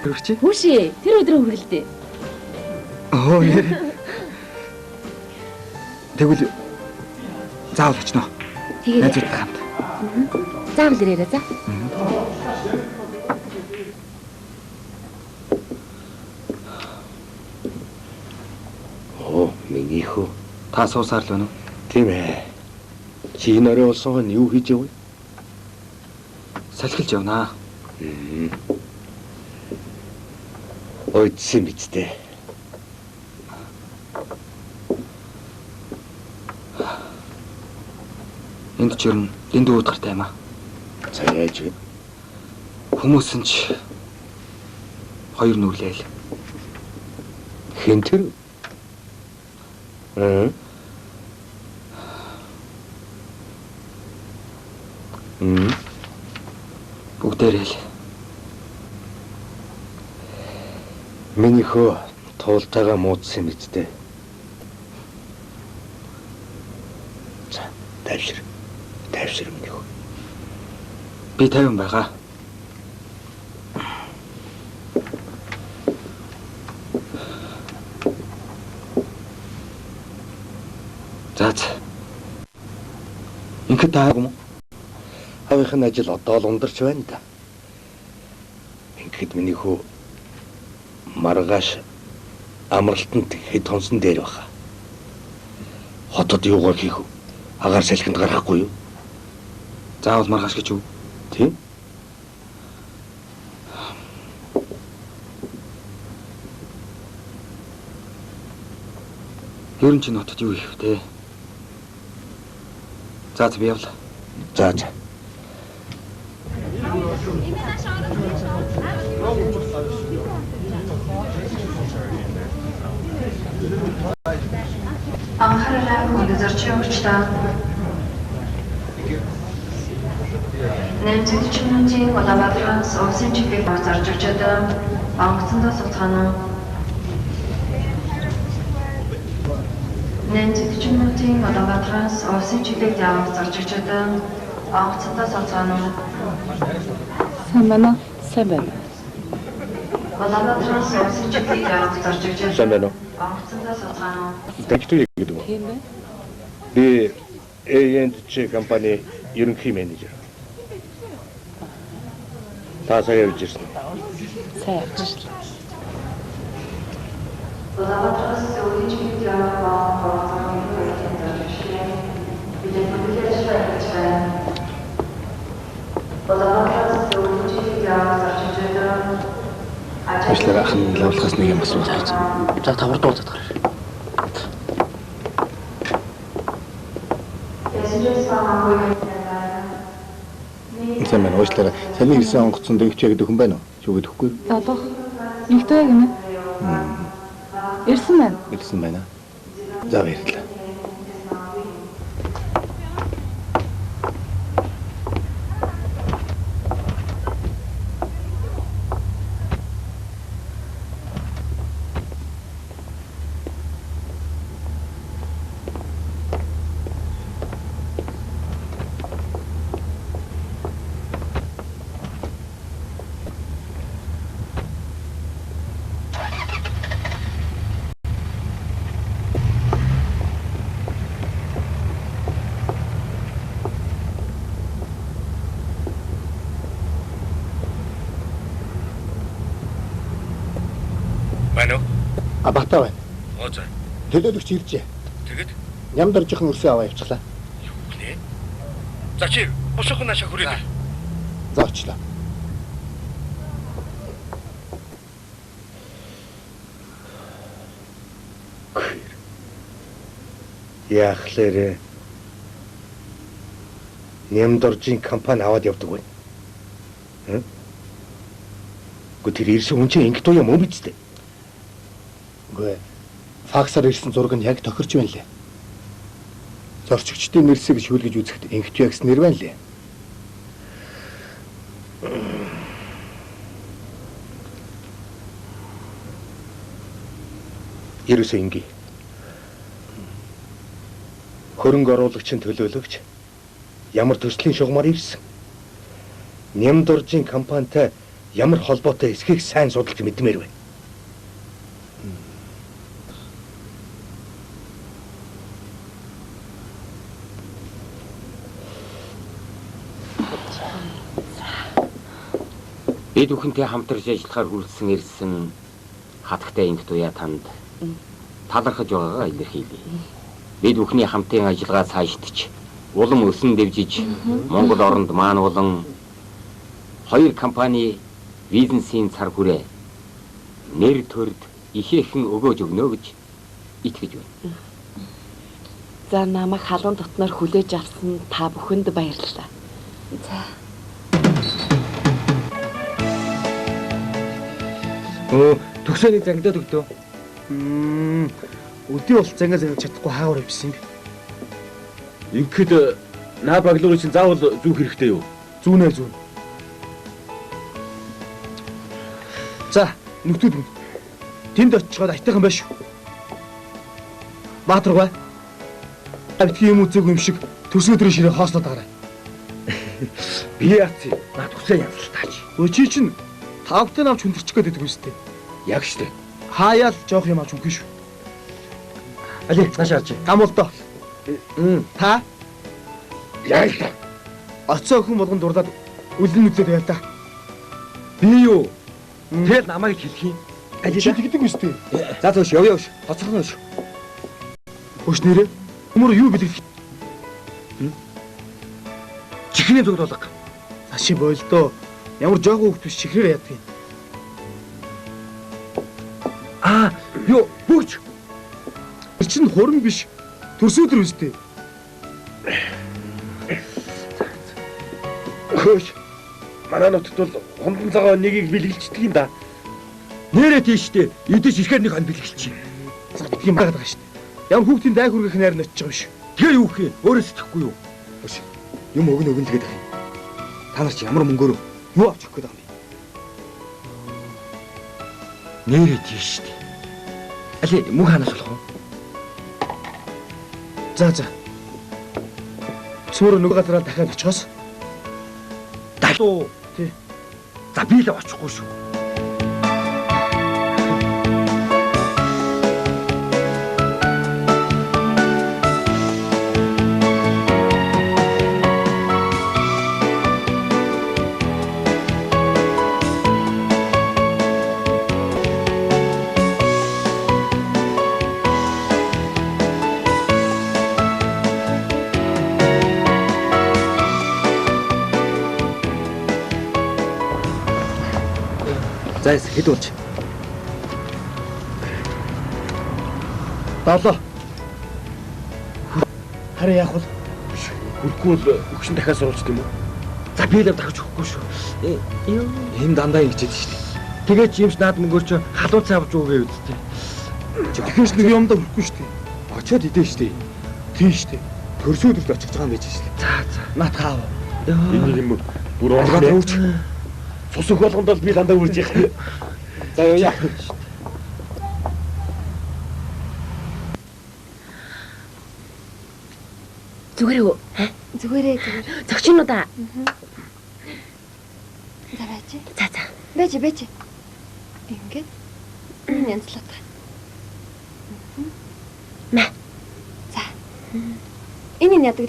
Өргөч. Хүүшээ, тэр өдрөө хүрэлтээ. Оо. Тэгвэл заавал очно. Тэгээ. Найзуудтай хамт. Заавал ирээрэй за. Оо, миний хөө. Та суусаар л байна уу? Тийм ээ. Чи энэ орой болсон нь юу хийж явъя? Салхилж явнаа. Ойдсан биз дээ. Энд ч юм дэндүү удгартай юм аа. За яаж вэ? Хүмүүс нь ч хоёр нүглээл. Хэн тэр? Бүгдээрээ л. Миний хөө туултайгаа муудсан биз дээ. За, тайвшир. Тайвшир миний хөө. Би 50 байгаа. За. Ингээд таагүй юм. Хавийнхын ажил одоо л ундарч байна да. Ингээд миний хөө маргааш амралтанд хэд хонсон дээр баха. Хотод юугаар хийх вэ? Агаар салхинд гарахгүй юу? Заавал маргааш гэж юу? Тийм. Ер нь ч нотод юу хийх вэ? За би явлаа. За. Анхаарал хүндэзэрч явуулчлаа. Нэмцэгч минутын Улаанбаатараас улсын чиглэлд зарж очоод онгоцондоо суцгаана. Нэмцэгч минутын Улаанбаатараас улсын чиглэлд зарж очоод онгоцондоо суцгаана. Сайн байна уу? Сайн байна. Улаанбаатараас улсын чиглэлд зарж очоод Сайн байна уу? онгоцондоо суцгаана. Тэгтүү гэдэг үү? Тийм байна. Би A&C компани ерөнхий менежер. Та сая явж ирсэн. Сайн ажиллаа. Улаанбаатараас улсын чиглэлд зарж Ажлаар ахын лавлахаас нэг юм асуух гэж. За тавар дуулаад гараа. Сайн байна. Уучлаарай. Саний ирсэн онгоцон дэгч яг дөхөн байна уу? Юу гэдэхгүй? Одоо нэгтэй гэнэ. Ирсэн байна. Ирсэн байна. За баярлалаа. Байна уу? Батаа байна. Оо за. Төлөөлөгч иржээ. Тэгэд Ням доржих нь өрсөө аваа явуулчлаа. юу нэ? За чи бушуухан наашаа хүрээ. За очлоо. Яахлаарэ Нямдоржийн компани аваад явдаг байна. Гэхдээ тэр ирсэн хүн чинь ингэдэг юм уу биз дээ? Үгүй. Факсаар ирсэн зураг нь яг тохирч байна лээ. Зорчигчдын нэрсийг шүүлгэж үзэхэд Инхтюакс нэр байна лээ. Ерөөсөө ингэ. Хөрөнгө оруулагчийн төлөөлөгч ямар төслийн шугамар ирсэн. Нямдоржийн компанитай ямар холбоотой эсхийг сайн судалж мэдмээр байна. Бид бүхэнтэй хамтарч ажиллахаар хүрэлцэн ирсэн хатагтай энд туяа танд талархаж байгаагаа илэрхийлье. Бид бүхний хамтын ажиллагаа цаашдаж улам өсөн дэвжиж Монгол оронд маань болон хоёр компани бизнесийн цар хүрээ нэр төрд ихээхэн өгөөж өгнө гэж итгэж байна. За намайг халуун дотноор хүлээж авсан та бүхэнд баярлалаа. За. Төгсөөний зангидаад өгдөө. Өдөө бол зангиа зангиж чадахгүй хаагуур явсан юм бэ? Ингээд наа баглуур чинь заавал зүүх хэрэгтэй юу? Зүүнээ зүүн. За, нүгтүүд хүн. Тэнд очиод айтайхан байш. Баатаргай. Битгий юм үзээгүй юм шиг төсөөдрөө ширээ хоосноо даарай. Би яац? Наа төгсөө янзалтаач. Өчий чинь тавтай навч хүндэрчих гээд байдаг үстэй. Яг штэ. Хаяал жоох юм авч үгүй шүү. Али, нааш арч. Гамуулдаа. Та Яа л та. оцоо хүн болгон дурлаад үлэн нүглээд байл та. Би юу? Тэгэл намайг хэлэх юм. Али тэгдэг үстэй. За зөөш явъя ш. Хоцорно ш. Хөш нэрээ. Хүмүүр юу бэлэг. Чихний зүгт болго. Аши бойлдоо. Ямар жоох хүүхд биш чихрээр яадаг юм. Юу? Бүгч. Тэр чинь хуран биш. Төсөөдөр үстэй. Хөөш. Манай нутагт бол хумдан цагаан нэгийг бэлгэлцдэг юм да. Нэрээ тийштэй. Идэж ирэхээр нэг хон бэлгэлчих. Загтдаг юм байгаа шүү дээ. Ямар хүүхдийн дай хүргэх найр нь очиж байгаа шүү. Тэгээ юу гэх юм? Өөрөө сэтгэхгүй юу? Хөш. Юм өгнө л гээд байгаа юм. Та нар чи ямар мөнгөөр юу авч өгөх гээд байгаа юм бэ? Нэрээ тийштэй. Али мөнх ханаас болох уу? За. Цөөр нөгөө газараа дахиад очихоос. Дахуу. Тий. За би л очихгүй шүү. За хэд болж? 7. Харин яах вэ? Хүрхгүй л өгшин дахиад сурулж тийм үү? За би л дахиж өгөхгүй шүү. Энэ дандаа ингэж яддаг шүү дээ. Тэгээд чи юмш наад мөнгөөр чи халуун цай авч өгөө үсттэй. Тэгэхээс нэг юмдаа хүрхгүй шүү дээ. Очоод идэх шүү дээ. Тийм шүү дээ. Төрсөөдөрт очих байгаа юм байж шээ. За. Наад хаав. Энэ юм бүр оргоо ууч. Цус өх болгонд бол би дандаа үрж яах. За яа. Зүгээрээ үү? Зүгээрээ. Зогчнуудаа. За байж. За. Байж. Ингээд энэ янзлаад байгаа. Мэ. За. Энэ нь яадаг